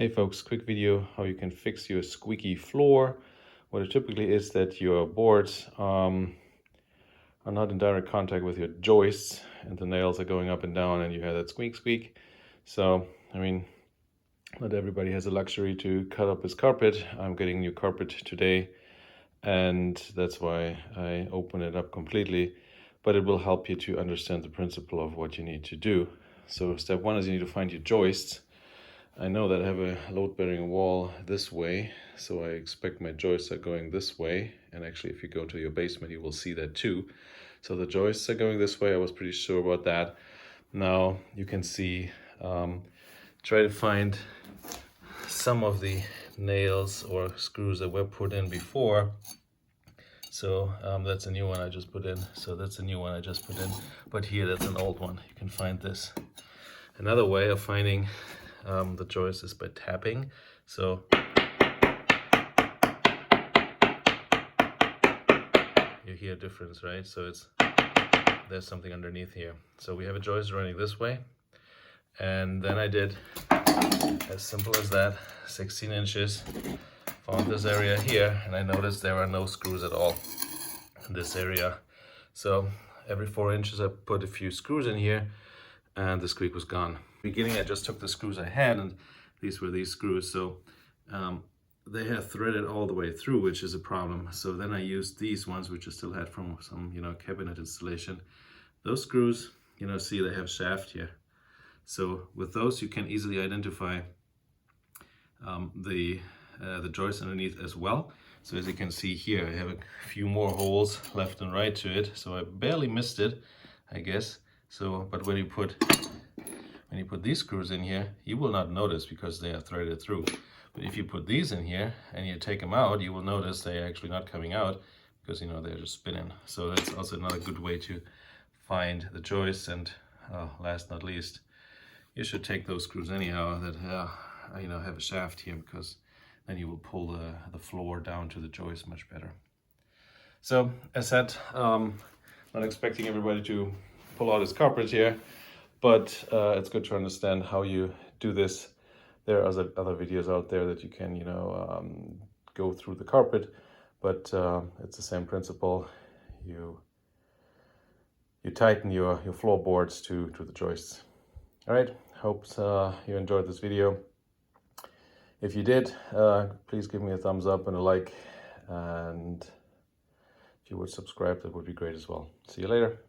Hey folks, quick video how you can fix your squeaky floor. What it typically is that your boards are not in direct contact with your joists and the nails are going up and down and you have that squeak squeak. So, I mean, not everybody has the luxury to cut up his carpet. I'm getting new carpet today and that's why I open it up completely. But it will help you to understand the principle of what you need to do. So step one is you need to find your joists. I know that I have a load-bearing wall this way, so I expect my joists are going this way. And actually, if you go to your basement, you will see that too. So the joists are going this way. I was pretty sure about that. Now you can see, try to find some of the nails or screws that were put in before. So that's a new one I just put in. So that's a new one I just put in. But here, that's an old one. You can find this. Another way of finding the joist is by tapping. So you hear a difference, right? So there's something underneath here. So we have a joist running this way, and then I did as simple as that, 16 inches, found this area here, and I noticed there are no screws at all in this area. So every 4 inches I put a few screws in here and the squeak was gone. Beginning, I just took the screws I had, and these were these screws. So they have threaded all the way through, which is a problem. So then I used these ones, which I still had from some, cabinet installation. Those screws, see they have shaft here. So with those, you can easily identify the joist underneath as well. So as you can see here, I have a few more holes left and right to it. So I barely missed it, I guess. So, but when you put these screws in here, you will not notice because they are threaded through. But if you put these in here and you take them out, you will notice they're actually not coming out because, they're just spinning. So that's also another good way to find the joists. And last not least, you should take those screws anyhow that, have a shaft here, because then you will pull the floor down to the joist much better. So as said, not expecting everybody to pull out his carpet here, but it's good to understand how you do this. There are other videos out there that you can, go through the carpet, but it's the same principle. You tighten your floorboards to the joists. All right, hope you enjoyed this video. If you did, please give me a thumbs up and a like, and if you would subscribe, that would be great as well. See you later.